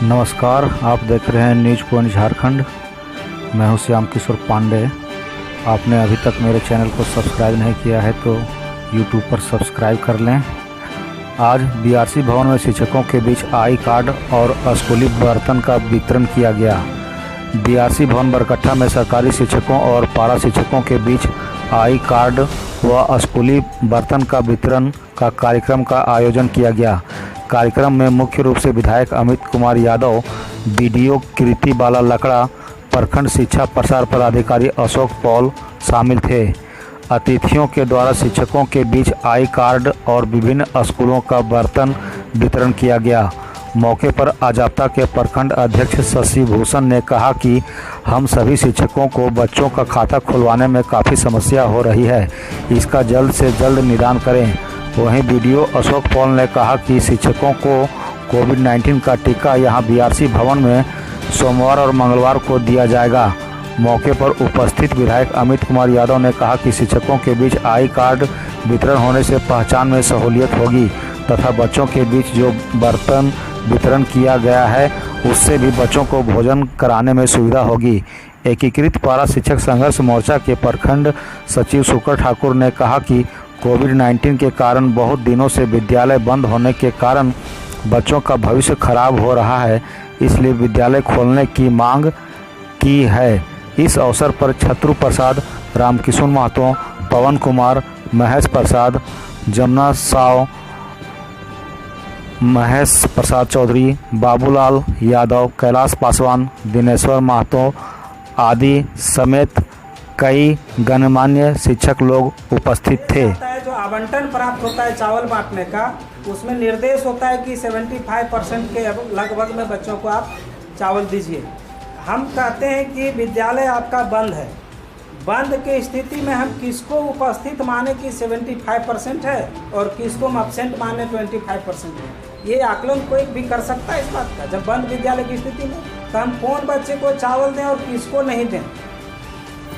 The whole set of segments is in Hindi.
नमस्कार, आप देख रहे हैं न्यूज पॉइंट झारखंड। मैं हूं श्याम किशोर पांडे। आपने अभी तक मेरे चैनल को सब्सक्राइब नहीं किया है तो यूट्यूब पर सब्सक्राइब कर लें। आज बीआरसी भवन में शिक्षकों के बीच आई कार्ड और स्कूली बर्तन का वितरण किया गया। बीआरसी भवन बरकट्ठा में सरकारी शिक्षकों और पारा शिक्षकों के बीच आई कार्ड व स्कूली बर्तन का वितरण का कार्यक्रम का आयोजन किया गया। कार्यक्रम में मुख्य रूप से विधायक अमित कुमार यादव, बीडीओ कृति बाला लकड़ा, प्रखंड शिक्षा प्रसार पदाधिकारी अशोक पॉल शामिल थे। अतिथियों के द्वारा शिक्षकों के बीच आई कार्ड और विभिन्न स्कूलों का बर्तन वितरण किया गया। मौके पर अजाप्ता के प्रखंड अध्यक्ष शशि भूषण ने कहा कि हम सभी शिक्षकों को बच्चों का खाता खुलवाने में काफ़ी समस्या हो रही है, इसका जल्द से जल्द निदान करें। वहीं बीडीओ अशोक पॉल ने कहा कि शिक्षकों को कोविड-19 का टीका यहां बीआरसी भवन में सोमवार और मंगलवार को दिया जाएगा। मौके पर उपस्थित विधायक अमित कुमार यादव ने कहा कि शिक्षकों के बीच आई कार्ड वितरण होने से पहचान में सहूलियत होगी तथा बच्चों के बीच जो बर्तन वितरण किया गया है उससे भी बच्चों को भोजन कराने में सुविधा होगी। एकीकृत पारा शिक्षक संघर्ष मोर्चा के प्रखंड सचिव शुक्र ठाकुर ने कहा कि कोविड-19 के कारण बहुत दिनों से विद्यालय बंद होने के कारण बच्चों का भविष्य खराब हो रहा है, इसलिए विद्यालय खोलने की मांग की है। इस अवसर पर छत्रु प्रसाद, रामकिशोर महतो, पवन कुमार, महेश प्रसाद, जमुना साव, महेश प्रसाद चौधरी, बाबूलाल यादव, कैलाश पासवान, दिनेश्वर महतो आदि समेत कई गणमान्य शिक्षक लोग उपस्थित थे। जो आवंटन प्राप्त होता है चावल बांटने का, उसमें निर्देश होता है कि 75% के लगभग में बच्चों को आप चावल दीजिए। हम कहते हैं कि विद्यालय आपका बंद है, बंद की स्थिति में हम किसको उपस्थित माने कि 75% है और किसको हम अब्सेंट माने 25% है। ये आकलन कोई भी कर सकता है इस बात का। जब बंद विद्यालय की स्थिति में तो हम कौन बच्चे को चावल दें और किसको नहीं दें।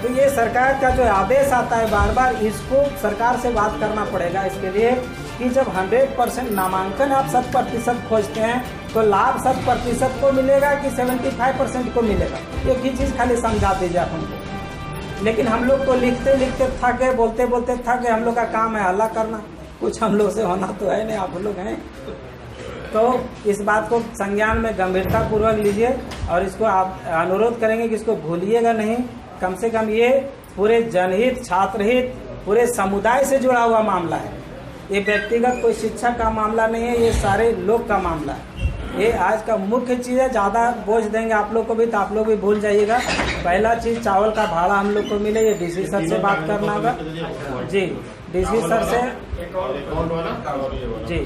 तो ये सरकार का जो आदेश आता है बार बार, इसको सरकार से बात करना पड़ेगा इसके लिए कि जब 100% नामांकन आप 100% खोजते हैं तो लाभ 100% को मिलेगा कि 75% को मिलेगा। एक ही चीज़ खाली समझा दीजिए आप हमको। लेकिन हम लोग तो लिखते लिखते थक गए, बोलते बोलते थक गए। हम लोग का काम है हल्ला करना, कुछ हम लोग से होना तो है नहीं, आप लोग हैं। तो इस बात को संज्ञान में गंभीरता पूर्वक लीजिए और इसको आप अनुरोध करेंगे कि इसको भूलिएगा नहीं। कम से कम ये पूरे जनहित, छात्रहित, पूरे समुदाय से जुड़ा हुआ मामला है। ये व्यक्तिगत कोई शिक्षा का मामला नहीं है, ये सारे लोग का मामला है। ये आज का मुख्य चीज़ है। ज़्यादा बोझ देंगे आप लोग को भी तो आप लोग भी भूल जाइएगा। पहला चीज़ चावल का भाड़ा हम लोग को मिले, ये डीसी सर से बात करना होगा जी। डीसी सर से जी,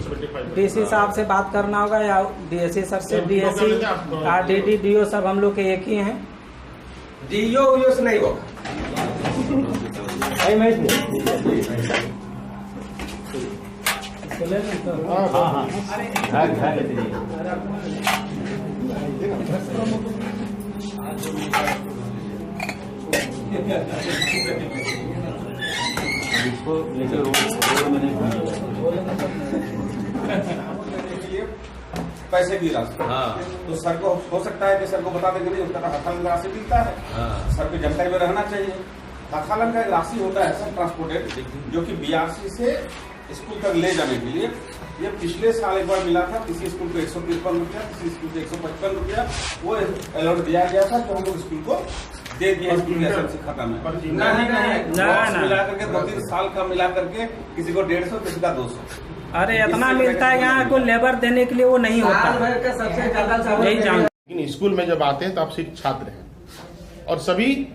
डीसी साहब से बात करना होगा या डीएससी सर से। डीएससी, आरडीडी, डीओ सब हम लोग के एक ही हैं। डीओ से नहीं होगा। पैसे की राशि, तो सर को हो सकता है कि सर को बता देंगे नहीं उसका हथालन राशि मिलता है, सर को जानकारी में रहना चाहिए। हथालन का राशि होता है सर ट्रांसपोर्टेड, जो कि बीआरसी से स्कूल तक ले जाने के लिए। ये पिछले साल एक बार मिला था, किसी स्कूल को 153 रुपया, किसी स्कूल को 155 रुपया वो अलॉट दिया गया था, तो हम लोग स्कूल को दे दिया। स्कूल के एसएमसी खाता में नहीं मिला करके 2-3 साल का मिला करके किसी को 150, किसी का 200। अरे इतना मिलता है, यहाँ को लेबर देने के लिए वो नहीं होता। लेकिन स्कूल में जब आते हैं तो आप सिर्फ छात्र हैं और सभी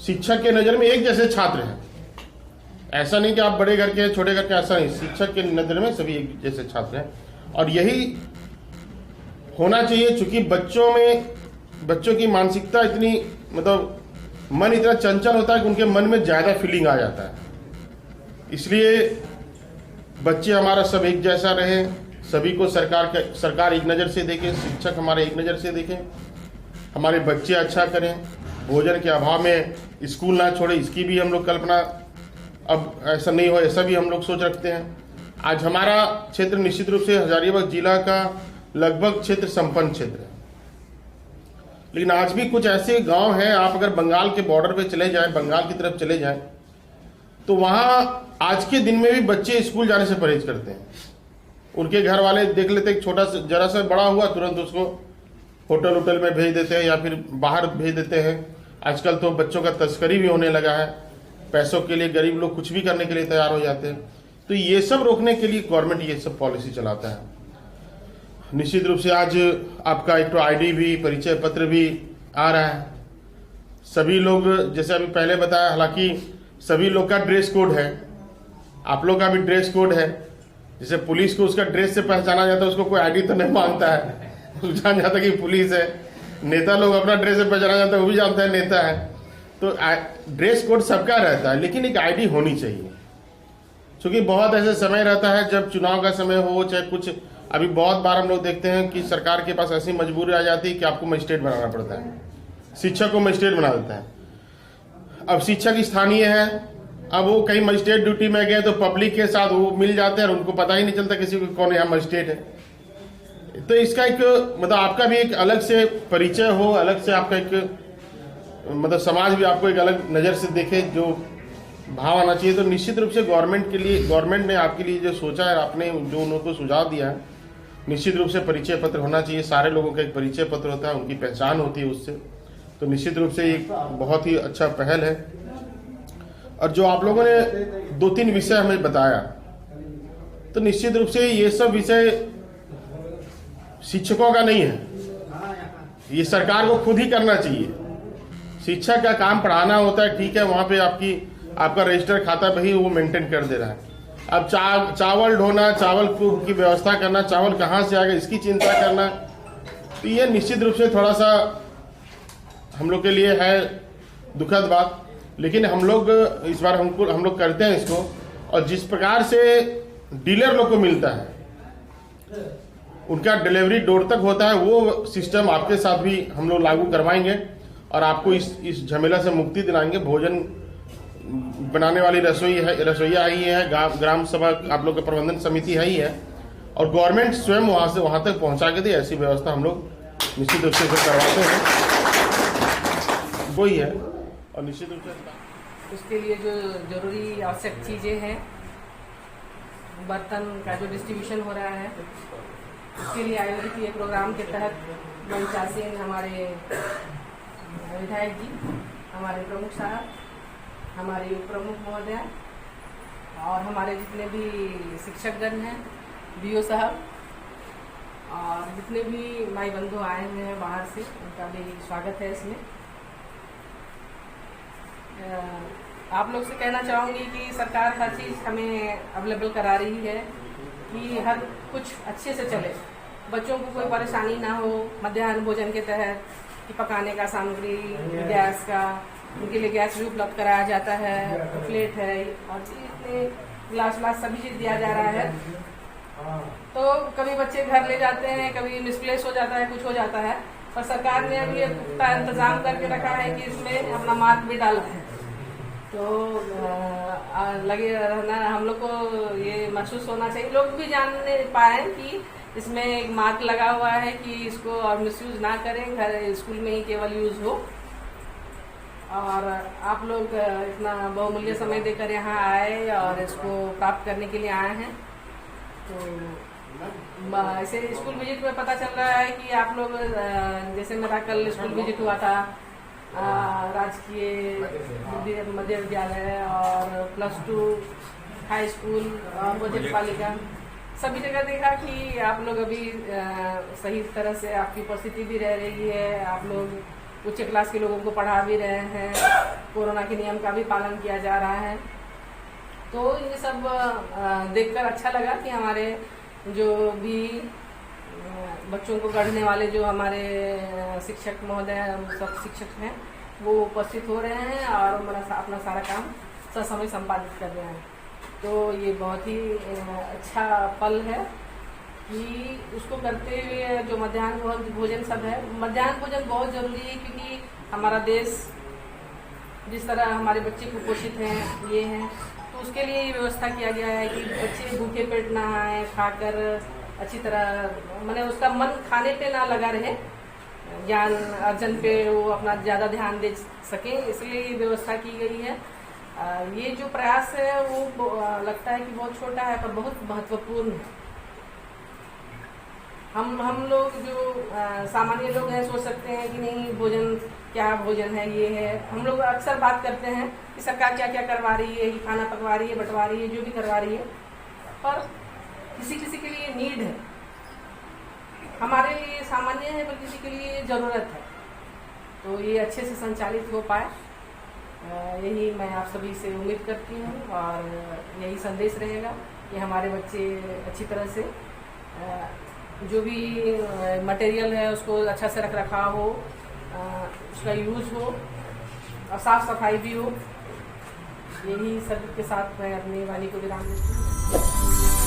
शिक्षक के नजर में एक जैसे छात्र हैं। ऐसा नहीं कि आप बड़े घर के छोटे घर के, ऐसा नहीं। शिक्षक के नजर में सभी एक जैसे छात्र हैं और यही होना चाहिए। चूंकि बच्चों की मानसिकता इतनी, मतलब मन इतना चंचल होता है कि उनके मन में ज्यादा फीलिंग आ जाता है। इसलिए बच्चे हमारा सब एक जैसा रहे, सभी को सरकार एक नज़र से देखे, शिक्षक हमारे एक नज़र से देखें, हमारे बच्चे अच्छा करें, भोजन के अभाव में स्कूल ना छोड़े, इसकी भी हम लोग कल्पना अब ऐसा नहीं हो, ऐसा भी हम लोग सोच रखते हैं। आज हमारा क्षेत्र निश्चित रूप से हजारीबाग जिला का लगभग क्षेत्र संपन्न क्षेत्र है, लेकिन आज भी कुछ ऐसे गांव हैं, आप अगर बंगाल के बॉर्डर पे चले जाएं, बंगाल की तरफ चले जाएं, तो वहां आज के दिन में भी बच्चे स्कूल जाने से परहेज करते हैं। उनके घर वाले देख लेते हैं छोटा सा जरा सा बड़ा हुआ तुरंत उसको होटल में भेज देते हैं या फिर बाहर भेज देते हैं। आजकल तो बच्चों का तस्करी भी होने लगा है, पैसों के लिए गरीब लोग कुछ भी करने के लिए तैयार हो जाते हैं। तो ये सब रोकने के लिए गवर्नमेंट ये सब पॉलिसी चलाता है। निश्चित रूप से आज आपका एक तो आईडी भी, परिचय पत्र भी आ रहा है। सभी लोग जैसे अभी पहले बताया, हालांकि सभी लोग का ड्रेस कोड है, आप लोग का भी ड्रेस कोड है। जैसे पुलिस को उसका ड्रेस से पहचाना जाता है, उसको कोई आईडी तो नहीं मांगता है, जान जाता कि पुलिस है। नेता लोग अपना ड्रेस से पहचाना जाता है, वो भी जानता है नेता है। तो ड्रेस कोड सबका रहता है, लेकिन एक आईडी होनी चाहिए, क्योंकि बहुत ऐसे समय रहता है जब चुनाव का समय हो, चाहे कुछ। अभी बहुत बार हम लोग देखते हैं कि सरकार के पास ऐसी मजबूरी आ जाती है कि आपको मजिस्ट्रेट बनाना पड़ता है, शिक्षक को मजिस्ट्रेट बना देता है। अब शिक्षक स्थानीय है, अब वो कहीं मजिस्ट्रेट ड्यूटी में गए तो पब्लिक के साथ वो मिल जाते हैं और उनको पता ही नहीं चलता किसी को कौन यहाँ मजिस्ट्रेट है। तो इसका एक मतलब आपका भी एक अलग से परिचय हो, अलग से आपका एक मतलब समाज भी आपको एक अलग नज़र से देखे, जो भाव आना चाहिए। तो निश्चित रूप से गवर्नमेंट ने आपके लिए जो सोचा है, आपने जो उनको सुझाव दिया है, निश्चित रूप से परिचय पत्र होना चाहिए। सारे लोगों का एक परिचय पत्र होता है, उनकी पहचान होती है उससे। तो निश्चित रूप से एक बहुत ही अच्छा पहल है। और जो आप लोगों ने 2-3 विषय हमें बताया, तो निश्चित रूप से ये सब विषय शिक्षकों का नहीं है, ये सरकार को खुद ही करना चाहिए। शिक्षक का काम पढ़ाना होता है, ठीक है, वहां पे आपका रजिस्टर खाता भी वो मेंटेन कर दे रहा है। अब चावल ढोना, चावल की व्यवस्था करना, चावल कहाँ से आएगा इसकी चिंता करना, तो ये निश्चित रूप से थोड़ा सा हम लोग के लिए है दुखद बात। लेकिन हम लोग इस बार हम लोग करते हैं इसको। और जिस प्रकार से डीलर लोग को मिलता है, उनका डिलीवरी डोर तक होता है, वो सिस्टम आपके साथ भी हम लोग लागू करवाएंगे और आपको इस झमेला से मुक्ति दिलाएंगे। भोजन बनाने वाली रसोईया ही है, ग्राम सभा आप लोग का प्रबंधन समिति है ही है, और गवर्नमेंट स्वयं वहां तक पहुंचा के दे, ऐसी व्यवस्था हम लोग निश्चित रूप से करवाते हैं, वही है। और निश्चित रूप से उसके लिए जो जरूरी आवश्यक चीजें हैं, बर्तन का जो डिस्ट्रीब्यूशन हो रहा है, उसके लिए आयोजित किए प्रोग्राम के तहत मंचासीन हमारे विधायक जी, हमारे प्रमुख साहब, हमारे उप प्रमुख महोदय और हमारे जितने भी शिक्षकगण हैं, बीओ साहब, और जितने भी माई बंधु आए हुए हैं बाहर से, उनका भी स्वागत है इसमें। आप लोग से कहना चाहूँगी कि सरकार हर चीज़ हमें अवेलेबल करा रही है कि हर कुछ अच्छे से चले, बच्चों को कोई परेशानी ना हो। मध्याह्न भोजन के तहत कि पकाने का सामग्री, गैस का, उनके लिए गैस भी उपलब्ध कराया जाता है, प्लेट है और इतने गिलास सभी चीज़ दिया जा रहा है। तो कभी बच्चे घर ले जाते हैं, कभी मिसप्लेस हो जाता है, कुछ हो जाता है, पर सरकार ने अभी पुख्ता इंतजाम करके रखा है कि इसमें अपना मार्क भी डाला है। तो लगे रहना, हम लोग को ये महसूस होना चाहिए, लोग भी जानने पाए कि इसमें एक मार्क लगा हुआ है कि इसको और मिसयूज ना करें, घर स्कूल में ही केवल यूज हो। और आप लोग इतना बहुमूल्य समय देकर यहाँ आए और इसको प्राप्त करने के लिए आए हैं। तो ऐसे स्कूल विजिट में पता चल रहा है कि आप लोग, जैसे मेरा कल स्कूल विजिट हुआ था, राजकीय मध्य विद्यालय और +2 हाई स्कूल और प्रोजेक्ट पालिका, सभी जगह देखा कि आप लोग अभी सही तरह से आपकी उपस्थिति भी रह रही है, आप लोग उच्च क्लास के लोगों को पढ़ा भी रहे हैं, कोरोना के नियम का भी पालन किया जा रहा है। तो ये सब देखकर अच्छा लगा कि हमारे जो भी बच्चों को गढ़ने वाले जो हमारे शिक्षक महोदय, सब शिक्षक हैं, वो उपस्थित हो रहे हैं और अपना सारा काम ससमय संपादित कर रहे हैं। तो ये बहुत ही अच्छा पल है कि उसको करते हुए जो मध्याह्न भोजन सब है, मध्याह्न भोजन बहुत ज़रूरी है, क्योंकि हमारा देश जिस तरह हमारे बच्चे कुपोषित हैं, ये हैं, तो तो उसके लिए ये व्यवस्था किया गया है कि बच्चे भूखे पेट ना आए, खाकर अच्छी तरह मैंने उसका मन खाने पे ना लगा रहे, ज्ञान अर्जन पे वो अपना ज़्यादा ध्यान दे सके, इसलिए ये व्यवस्था की गई है। ये जो प्रयास है वो लगता है कि बहुत छोटा है पर बहुत महत्वपूर्ण है। हम लोग जो सामान्य लोग हैं सोच सकते हैं कि नहीं भोजन क्या भोजन है, ये है। हम लोग अक्सर बात करते हैं कि सरकार क्या क्या करवा रही है, कि खाना पकवा रही है, बंटवा रही है, जो भी करवा रही है, पर किसी किसी के लिए नीड है, हमारे लिए सामान्य है, पर किसी के लिए ज़रूरत है। तो ये अच्छे से संचालित हो पाए, यही मैं आप सभी से उम्मीद करती हूँ और यही संदेश रहेगा कि हमारे बच्चे अच्छी तरह से जो भी मटेरियल है उसको अच्छा से रख रखाव हो, उसका यूज हो और साफ सफाई भी हो। यही सब के साथ मैं अपनी वाणी को विराम देती हूँ।